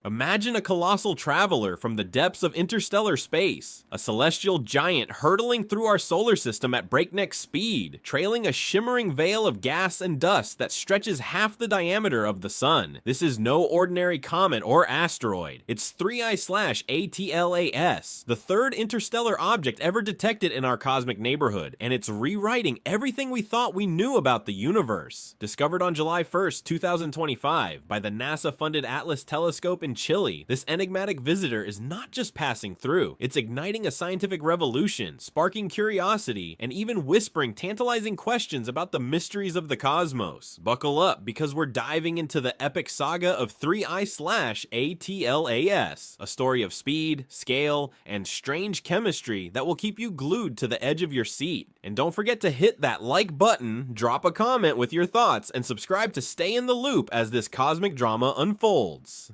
Imagine a colossal traveler from the depths of interstellar space, a celestial giant hurtling through our solar system at breakneck speed, trailing a shimmering veil of gas and dust that stretches half the diameter of the sun. This is no ordinary comet or asteroid. It's 3I/ATLAS, the third interstellar object ever detected in our cosmic neighborhood, and it's rewriting everything we thought we knew about the universe. Discovered on July 1st, 2025 by the NASA-funded ATLAS telescope in Chile, this enigmatic visitor is not just passing through, it's igniting a scientific revolution, sparking curiosity, and even whispering tantalizing questions about the mysteries of the cosmos. Buckle up, because we're diving into the epic saga of 3I/ATLAS, a story of speed, scale, and strange chemistry that will keep you glued to the edge of your seat. And don't forget to hit that like button, drop a comment with your thoughts, and subscribe to stay in the loop as this cosmic drama unfolds.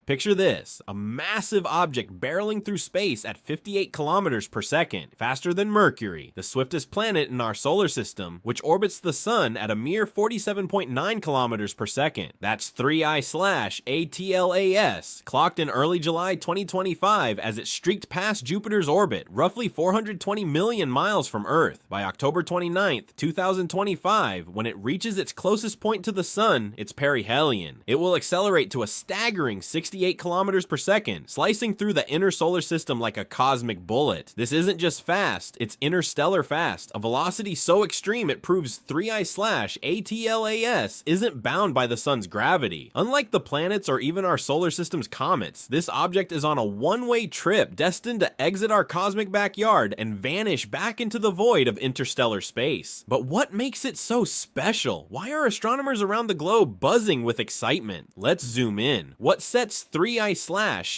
Picture this, a massive object barreling through space at 58 kilometers per second, faster than Mercury, the swiftest planet in our solar system, which orbits the sun at a mere 47.9 kilometers per second. That's 3I/ATLAS, clocked in early July 2025 as it streaked past Jupiter's orbit, roughly 420 million miles from Earth. By October 29th, 2025, when it reaches its closest point to the sun, it's perihelion. It will accelerate to a staggering 68 kilometers per second, slicing through the inner solar system like a cosmic bullet. This isn't just fast, it's interstellar fast, a velocity so extreme it proves 3I/ATLAS isn't bound by the sun's gravity. Unlike the planets or even our solar system's comets, this object is on a one-way trip destined to exit our cosmic backyard and vanish back into the void of interstellar space. But what makes it so special? Why are astronomers around the globe buzzing with excitement? Let's zoom in. What sets 3I/ATLAS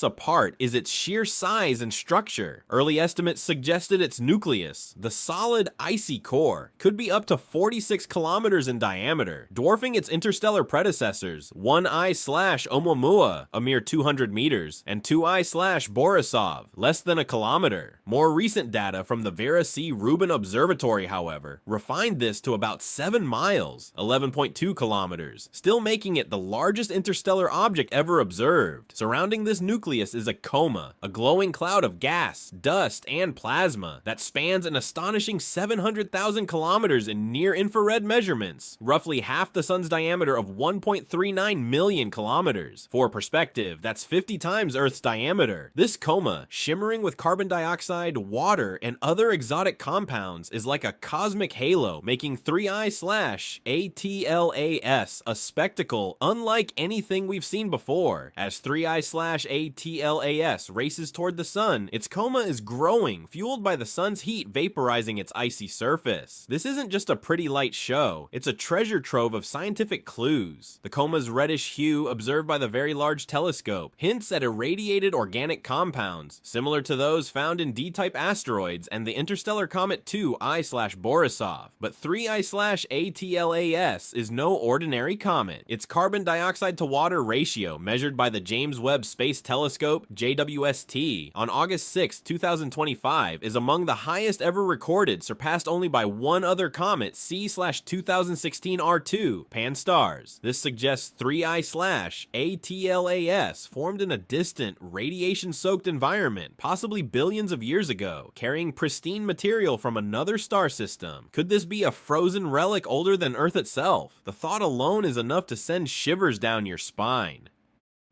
apart is its sheer size and structure. Early estimates suggested its nucleus, the solid icy core, could be up to 46 kilometers in diameter, dwarfing its interstellar predecessors, 1I/Oumuamua, a mere 200 meters, and 2I/Borisov, less than a kilometer. More recent data from the Vera C. Rubin Observatory, however, refined this to about 7 miles, 11.2 kilometers, still making it the largest interstellar object ever observed. Surrounding this nucleus is a coma, a glowing cloud of gas, dust, and plasma that spans an astonishing 700,000 kilometers in near-infrared measurements, roughly half the sun's diameter of 1.39 million kilometers. For perspective, that's 50 times Earth's diameter. This coma, shimmering with carbon dioxide, water, and other exotic compounds, is like a cosmic halo, making 3I/ATLAS a spectacle unlike anything we've seen before. As 3I/ATLAS races toward the sun, its coma is growing, fueled by the sun's heat vaporizing its icy surface. This isn't just a pretty light show, it's a treasure trove of scientific clues. The coma's reddish hue, observed by the Very Large Telescope, hints at irradiated organic compounds, similar to those found in D-type asteroids and the interstellar comet 2I/Borisov. But 3I/ATLAS is no ordinary comet. Its carbon dioxide to water ratio, measured by the James Webb Space Telescope, JWST, on August 6, 2025, is among the highest ever recorded, surpassed only by one other comet, C/2016 R2, Pan-STARRS. This suggests 3I/ATLAS formed in a distant, radiation-soaked environment, possibly billions of years ago, carrying pristine material from another star system. Could this be a frozen relic older than Earth itself? The thought alone is enough to send shivers down your spine.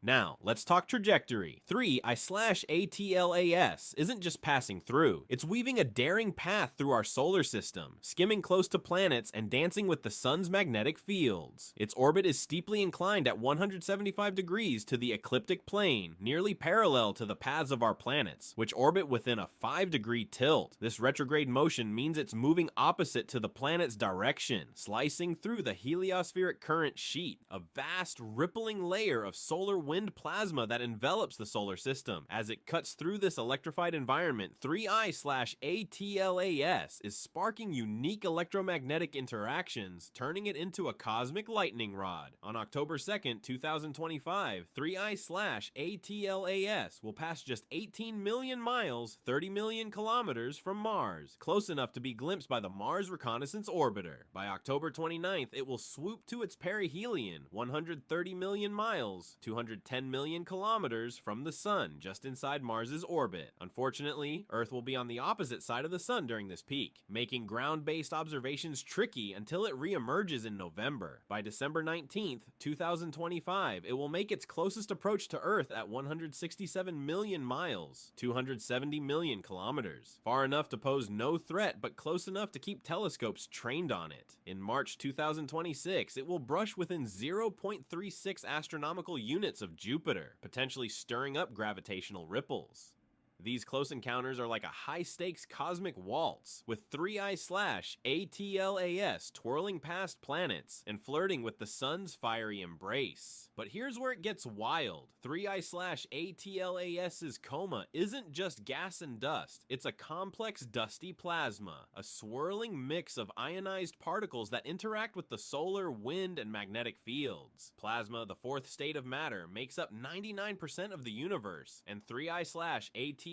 Now, let's talk trajectory. 3I/ATLAS isn't just passing through, it's weaving a daring path through our solar system, skimming close to planets and dancing with the sun's magnetic fields. Its orbit is steeply inclined at 175 degrees to the ecliptic plane, nearly parallel to the paths of our planets, which orbit within a 5-degree tilt. This retrograde motion means it's moving opposite to the planet's direction, slicing through the heliospheric current sheet, a vast rippling layer of solar wind wind plasma that envelops the solar system. As it cuts through this electrified environment, 3I/ATLAS is sparking unique electromagnetic interactions, turning it into a cosmic lightning rod. On October 2nd, 2025, 3I/ATLAS will pass just 18 million miles, 30 million kilometers from Mars, close enough to be glimpsed by the Mars Reconnaissance Orbiter. By October 29th, it will swoop to its perihelion, 130 million miles, 210 million kilometers from the Sun, just inside Mars's orbit. Unfortunately, Earth will be on the opposite side of the Sun during this peak, making ground-based observations tricky until it re-emerges in November. By December 19th, 2025, it will make its closest approach to Earth at 167 million miles, 270 million kilometers, far enough to pose no threat but close enough to keep telescopes trained on it. In March 2026, it will brush within 0.36 astronomical units of Jupiter, potentially stirring up gravitational ripples. These close encounters are like a high-stakes cosmic waltz, with 3I/ATLAS twirling past planets and flirting with the sun's fiery embrace. But here's where it gets wild. 3I/ATLAS's coma isn't just gas and dust, it's a complex dusty plasma, a swirling mix of ionized particles that interact with the solar, wind, and magnetic fields. Plasma, the fourth state of matter, makes up 99% of the universe, and 3I/ATLAS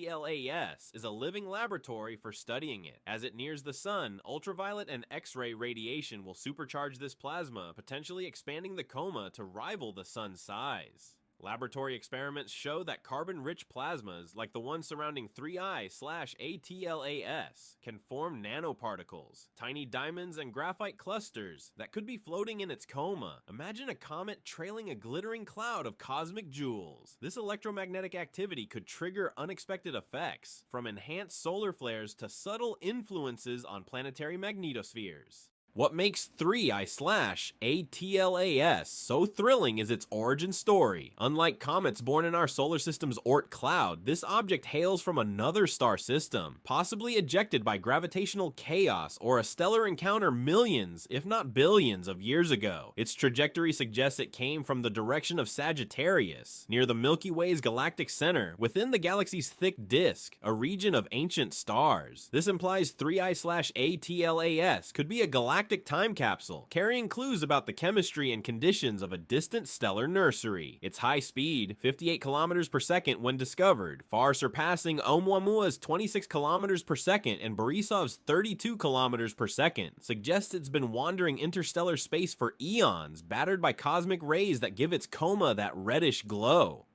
is a living laboratory for studying it. As it nears the sun, ultraviolet and X-ray radiation will supercharge this plasma, potentially expanding the coma to rival the sun's size. Laboratory experiments show that carbon-rich plasmas, like the one surrounding 3I/ATLAS, can form nanoparticles, tiny diamonds and graphite clusters that could be floating in its coma. Imagine a comet trailing a glittering cloud of cosmic jewels. This electromagnetic activity could trigger unexpected effects, from enhanced solar flares to subtle influences on planetary magnetospheres. What makes 3I/ATLAS so thrilling is its origin story. Unlike comets born in our solar system's Oort cloud, this object hails from another star system, possibly ejected by gravitational chaos or a stellar encounter millions, if not billions, of years ago. Its trajectory suggests it came from the direction of Sagittarius, near the Milky Way's galactic center, within the galaxy's thick disk, a region of ancient stars. This implies 3I/ATLAS could be a galactic time capsule, carrying clues about the chemistry and conditions of a distant stellar nursery. Its high speed, 58 kilometers per second when discovered, far surpassing Oumuamua's 26 kilometers per second and Borisov's 32 kilometers per second, suggests it's been wandering interstellar space for eons, battered by cosmic rays that give its coma that reddish glow.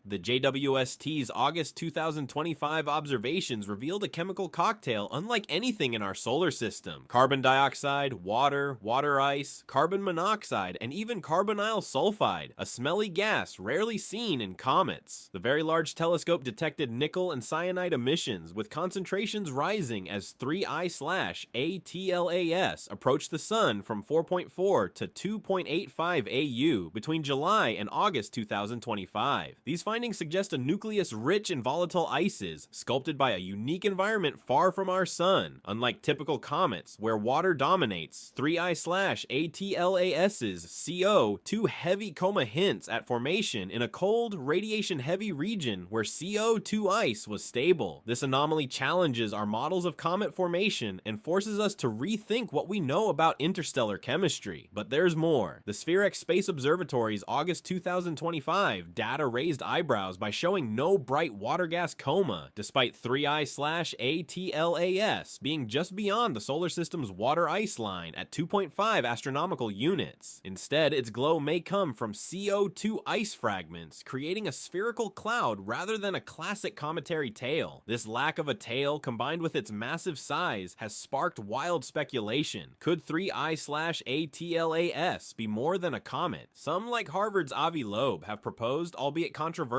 The JWST's August 2025 observations revealed a chemical cocktail unlike anything in our solar system. Carbon dioxide, water, water ice, carbon monoxide, and even carbonyl sulfide, a smelly gas rarely seen in comets. The Very Large Telescope detected nickel and cyanide emissions, with concentrations rising as 3I/ATLAS approached the sun from 4.4 to 2.85 AU between July and August 2025. These findings suggest a nucleus rich in volatile ices, sculpted by a unique environment far from our sun. Unlike typical comets, where water dominates, 3I/ATLAS's CO2 heavy coma hints at formation in a cold, radiation-heavy region where CO2 ice was stable. This anomaly challenges our models of comet formation and forces us to rethink what we know about interstellar chemistry. But there's more. The Spherex Space Observatory's August 2025 data raised eyebrows by showing no bright water gas coma, despite 3I/ATLAS being just beyond the solar system's water ice line at 2.5 astronomical units. Instead, its glow may come from CO2 ice fragments, creating a spherical cloud rather than a classic cometary tail. This lack of a tail, combined with its massive size, has sparked wild speculation. Could 3I/ATLAS be more than a comet? Some, like Harvard's Avi Loeb, have proposed, albeit controversially,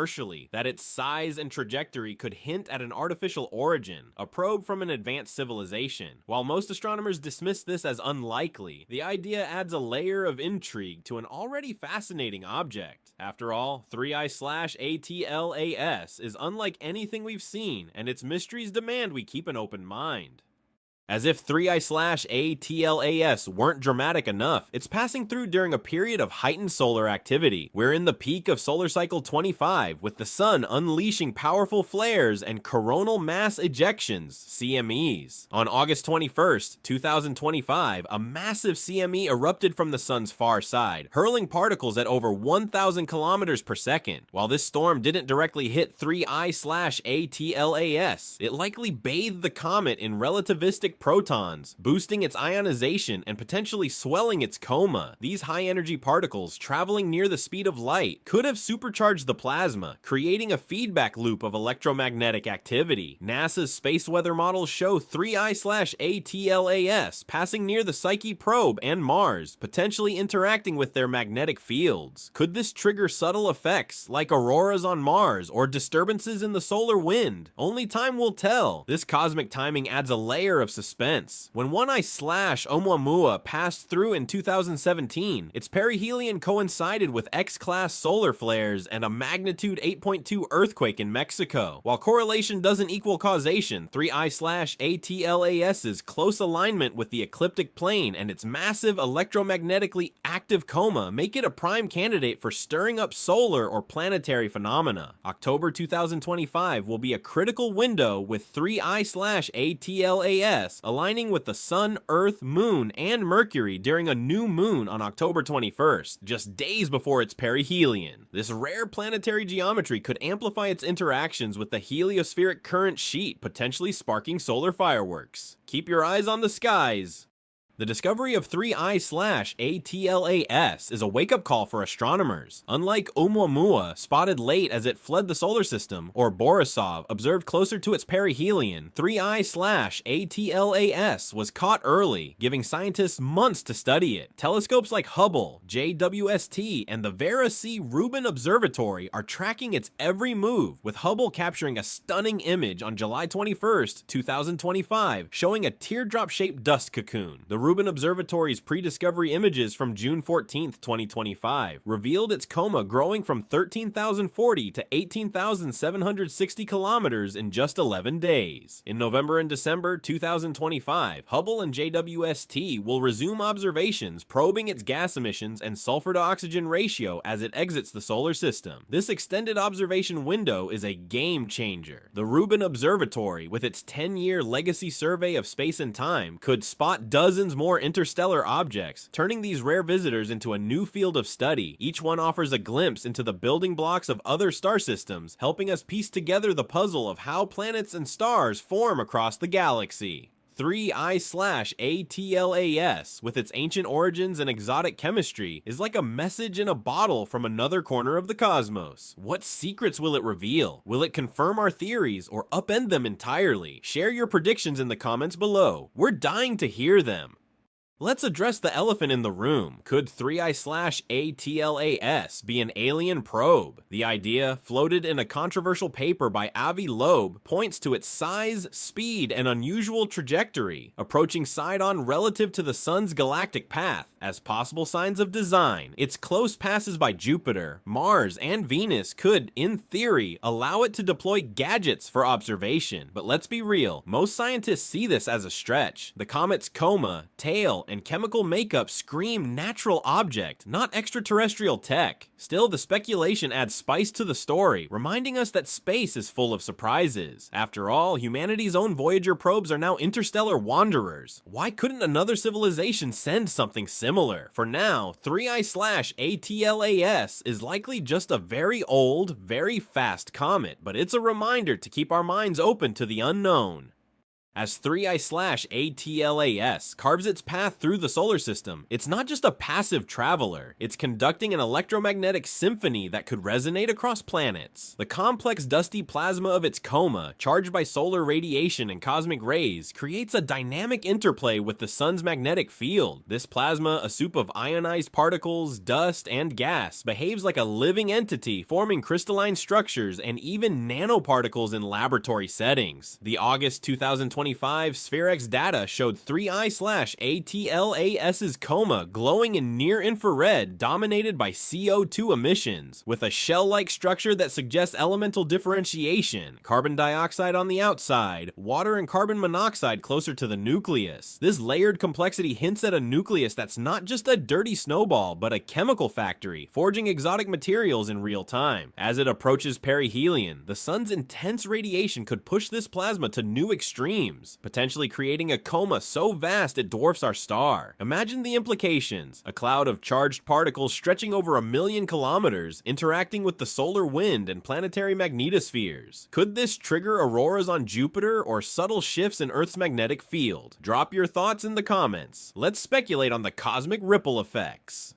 that its size and trajectory could hint at an artificial origin, a probe from an advanced civilization. While most astronomers dismiss this as unlikely, the idea adds a layer of intrigue to an already fascinating object. After all, 3I/ATLAS is unlike anything we've seen, and its mysteries demand we keep an open mind. As if 3I/ATLAS weren't dramatic enough, it's passing through during a period of heightened solar activity. We're in the peak of solar cycle 25, with the sun unleashing powerful flares and coronal mass ejections, CMEs. On August 21st, 2025, a massive CME erupted from the sun's far side, hurling particles at over 1,000 kilometers per second. While this storm didn't directly hit 3I/ATLAS, it likely bathed the comet in relativistic protons, boosting its ionization and potentially swelling its coma. These high-energy particles, traveling near the speed of light, could have supercharged the plasma, creating a feedback loop of electromagnetic activity. NASA's space weather models show 3I/ATLAS passing near the Psyche probe and Mars, potentially interacting with their magnetic fields. Could this trigger subtle effects like auroras on Mars or disturbances in the solar wind? Only time will tell. This cosmic timing adds a layer of suspense. When 1I/Oumuamua passed through in 2017, its perihelion coincided with X-class solar flares and a magnitude 8.2 earthquake in Mexico. While correlation doesn't equal causation, 3I/ATLAS's close alignment with the ecliptic plane and its massive electromagnetically active coma make it a prime candidate for stirring up solar or planetary phenomena. October 2025 will be a critical window, with 3I/ATLAS aligning with the Sun, Earth, Moon, and Mercury during a new moon on October 21st, just days before its perihelion. This rare planetary geometry could amplify its interactions with the heliospheric current sheet, potentially sparking solar fireworks. Keep your eyes on the skies. The discovery of 3I/ATLAS is a wake-up call for astronomers. Unlike Oumuamua, spotted late as it fled the solar system, or Borisov, observed closer to its perihelion, 3I/ATLAS was caught early, giving scientists months to study it. Telescopes like Hubble, JWST, and the Vera C. Rubin Observatory are tracking its every move, with Hubble capturing a stunning image on July 21st, 2025, showing a teardrop-shaped dust cocoon. The Rubin Observatory's pre-discovery images from June 14, 2025, revealed its coma growing from 13,040 to 18,760 kilometers in just 11 days. In November and December 2025, Hubble and JWST will resume observations, probing its gas emissions and sulfur-to-oxygen ratio as it exits the solar system. This extended observation window is a game-changer. The Rubin Observatory, with its 10-year legacy survey of space and time, could spot dozens more interstellar objects, turning these rare visitors into a new field of study. Each one offers a glimpse into the building blocks of other star systems, helping us piece together the puzzle of how planets and stars form across the galaxy. 3I/ATLAS, with its ancient origins and exotic chemistry, is like a message in a bottle from another corner of the cosmos. What secrets will it reveal? Will it confirm our theories or upend them entirely? Share your predictions in the comments below. We're dying to hear them. Let's address the elephant in the room. Could 3I/ATLAS be an alien probe? The idea, floated in a controversial paper by Avi Loeb, points to its size, speed, and unusual trajectory, approaching side-on relative to the sun's galactic path as possible signs of design. Its close passes by Jupiter, Mars, and Venus could, in theory, allow it to deploy gadgets for observation. But let's be real, most scientists see this as a stretch. The comet's coma, tail, and chemical makeup scream natural object, not extraterrestrial tech. Still, the speculation adds spice to the story, reminding us that space is full of surprises. After all, humanity's own Voyager probes are now interstellar wanderers. Why couldn't another civilization send something similar? For now, 3I/ATLAS is likely just a very old, very fast comet, but it's a reminder to keep our minds open to the unknown. As 3I/ATLAS carves its path through the solar system, it's not just a passive traveler, it's conducting an electromagnetic symphony that could resonate across planets. The complex dusty plasma of its coma, charged by solar radiation and cosmic rays, creates a dynamic interplay with the sun's magnetic field. This plasma, a soup of ionized particles, dust, and gas, behaves like a living entity, forming crystalline structures and even nanoparticles in laboratory settings. The August 2025 2025, SphereX data showed 3I/ATLAS's coma glowing in near-infrared dominated by CO2 emissions, with a shell-like structure that suggests elemental differentiation, carbon dioxide on the outside, water and carbon monoxide closer to the nucleus. This layered complexity hints at a nucleus that's not just a dirty snowball, but a chemical factory, forging exotic materials in real time. As it approaches perihelion, the sun's intense radiation could push this plasma to new extremes, potentially creating a coma so vast it dwarfs our star. Imagine the implications: a cloud of charged particles stretching over 1,000,000 kilometers, interacting with the solar wind and planetary magnetospheres. Could this trigger auroras on Jupiter or subtle shifts in Earth's magnetic field? Drop your thoughts in the comments. Let's speculate on the cosmic ripple effects.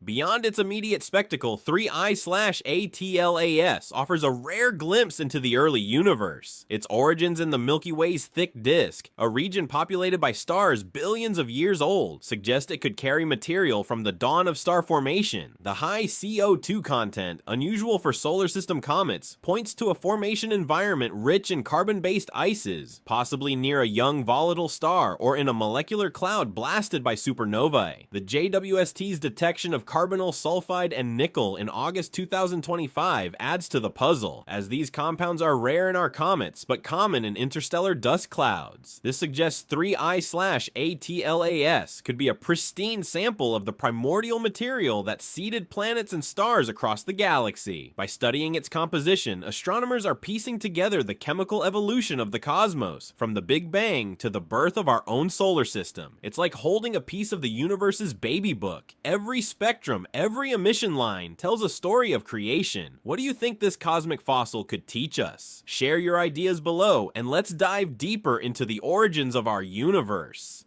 Beyond its immediate spectacle, 3I/ATLAS offers a rare glimpse into the early universe. Its origins in the Milky Way's thick disk, a region populated by stars billions of years old, suggest it could carry material from the dawn of star formation. The high CO2 content, unusual for solar system comets, points to a formation environment rich in carbon-based ices, possibly near a young volatile star or in a molecular cloud blasted by supernovae. The JWST's detection of carbonyl sulfide and nickel in August 2025 adds to the puzzle, as these compounds are rare in our comets but common in interstellar dust clouds. This suggests 3I/ATLAS could be a pristine sample of the primordial material that seeded planets and stars across the galaxy. By studying its composition, astronomers are piecing together the chemical evolution of the cosmos, from the Big Bang to the birth of our own solar system. It's like holding a piece of the universe's baby book. Every spectrum, every emission line tells a story of creation. What do you think this cosmic fossil could teach us? Share your ideas below, and let's dive deeper into the origins of our universe.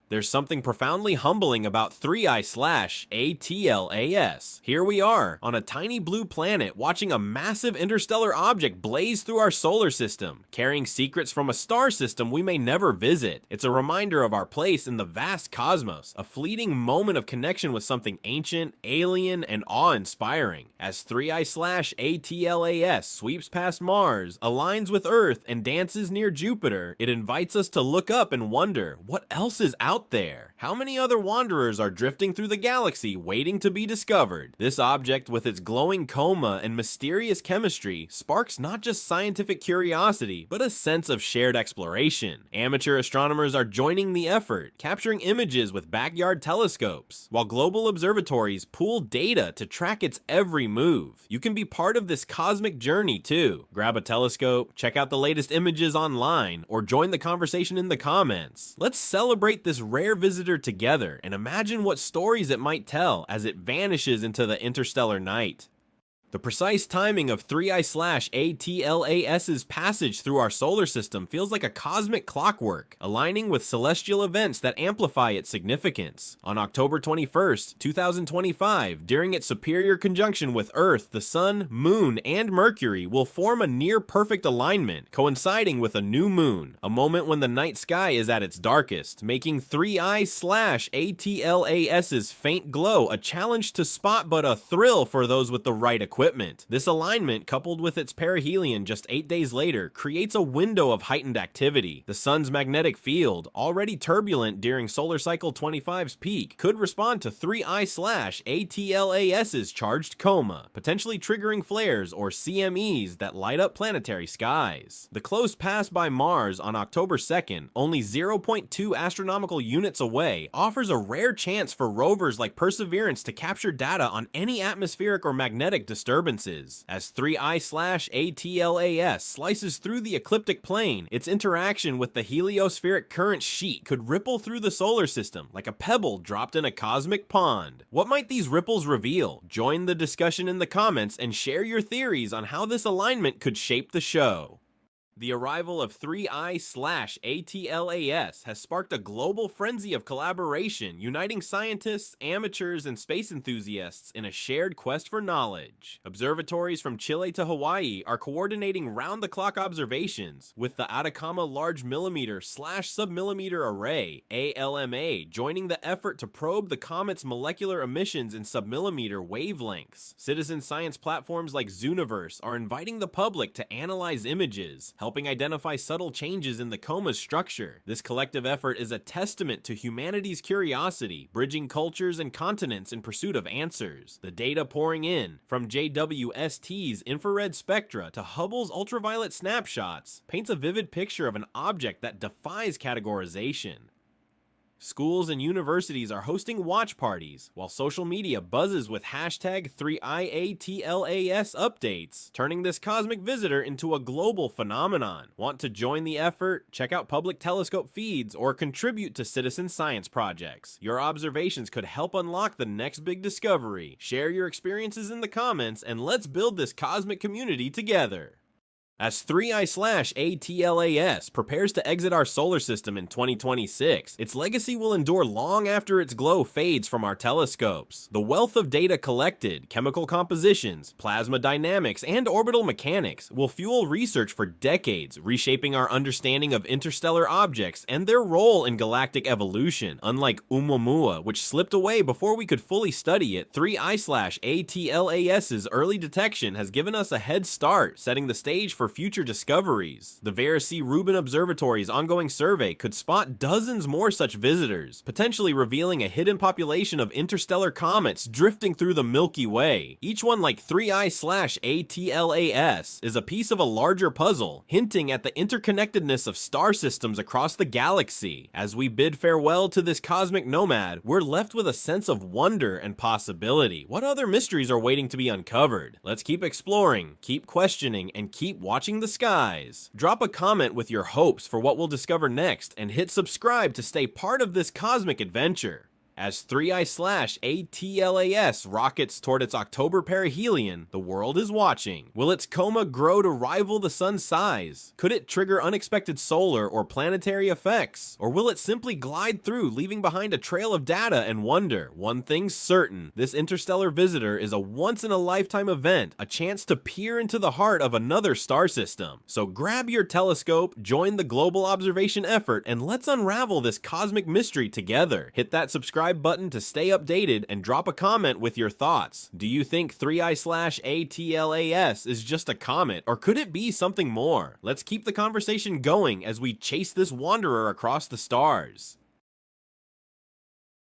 There's something profoundly humbling about 3I/ATLAS. Here we are, on a tiny blue planet, watching a massive interstellar object blaze through our solar system, carrying secrets from a star system we may never visit. It's a reminder of our place in the vast cosmos, a fleeting moment of connection with something ancient, alien, and awe-inspiring. As 3I/ATLAS sweeps past Mars, aligns with Earth, and dances near Jupiter, it invites us to look up and wonder, what else is out there? How many other wanderers are drifting through the galaxy waiting to be discovered? This object, with its glowing coma and mysterious chemistry, sparks not just scientific curiosity, but a sense of shared exploration. Amateur astronomers are joining the effort, capturing images with backyard telescopes, while global observatories pool data to track its every move. You can be part of this cosmic journey too. Grab a telescope, check out the latest images online, or join the conversation in the comments. Let's celebrate this rare visitor together and imagine what stories it might tell as it vanishes into the interstellar night. The precise timing of 3I/ATLAS's passage through our solar system feels like a cosmic clockwork, aligning with celestial events that amplify its significance. On October 21st, 2025, during its superior conjunction with Earth, the Sun, Moon, and Mercury will form a near-perfect alignment, coinciding with a new moon, a moment when the night sky is at its darkest, making 3I/ATLAS's faint glow a challenge to spot but a thrill for those with the right equipment. This alignment, coupled with its perihelion just 8 days later, creates a window of heightened activity. The sun's magnetic field, already turbulent during solar cycle 25's peak, could respond to 3I/ATLAS's charged coma, potentially triggering flares or CMEs that light up planetary skies. The close pass by Mars on October 2nd, only 0.2 astronomical units away, offers a rare chance for rovers like Perseverance to capture data on any atmospheric or magnetic disturbances. As 3I/ATLAS slices through the ecliptic plane, its interaction with the heliospheric current sheet could ripple through the solar system like a pebble dropped in a cosmic pond. What might these ripples reveal? Join the discussion in the comments and share your theories on how this alignment could shape the show. The arrival of 3I/ATLAS has sparked a global frenzy of collaboration, uniting scientists, amateurs, and space enthusiasts in a shared quest for knowledge. Observatories from Chile to Hawaii are coordinating round-the-clock observations, with the Atacama Large Millimeter/Submillimeter Array, ALMA, joining the effort to probe the comet's molecular emissions in submillimeter wavelengths. Citizen science platforms like Zooniverse are inviting the public to analyze images, helping identify subtle changes in the coma's structure. This collective effort is a testament to humanity's curiosity, bridging cultures and continents in pursuit of answers. The data pouring in, from JWST's infrared spectra to Hubble's ultraviolet snapshots, paints a vivid picture of an object that defies categorization. Schools and universities are hosting watch parties, while social media buzzes with hashtag 3IATLAS updates, turning this cosmic visitor into a global phenomenon. Want to join the effort? Check out public telescope feeds or contribute to citizen science projects. Your observations could help unlock the next big discovery. Share your experiences in the comments, and let's build this cosmic community together. As 3IATLAS prepares to exit our solar system in 2026, its legacy will endure long after its glow fades from our telescopes. The wealth of data collected, chemical compositions, plasma dynamics, and orbital mechanics will fuel research for decades, reshaping our understanding of interstellar objects and their role in galactic evolution. Unlike Oumuamua, which slipped away before we could fully study it, 3IATLAS's early detection has given us a head start, setting the stage for future discoveries. The Vera C. Rubin Observatory's ongoing survey could spot dozens more such visitors, potentially revealing a hidden population of interstellar comets drifting through the Milky Way. Each one, like 3I/ATLAS, is a piece of a larger puzzle, hinting at the interconnectedness of star systems across the galaxy. As we bid farewell to this cosmic nomad, we're left with a sense of wonder and possibility. What other mysteries are waiting to be uncovered? Let's keep exploring, keep questioning, and keep watching the skies. Drop a comment with your hopes for what we'll discover next, and hit subscribe to stay part of this cosmic adventure. As 3I/ATLAS rockets toward its October perihelion, the world is watching. Will its coma grow to rival the sun's size? Could it trigger unexpected solar or planetary effects? Or will it simply glide through, leaving behind a trail of data and wonder? One thing's certain, this interstellar visitor is a once-in-a-lifetime event, a chance to peer into the heart of another star system. So grab your telescope, join the global observation effort, and let's unravel this cosmic mystery together. Hit that subscribe button to stay updated, and drop a comment with your thoughts. Do you think 3I/ATLAS is just a comet, or could it be something more? Let's keep the conversation going as we chase this wanderer across the stars.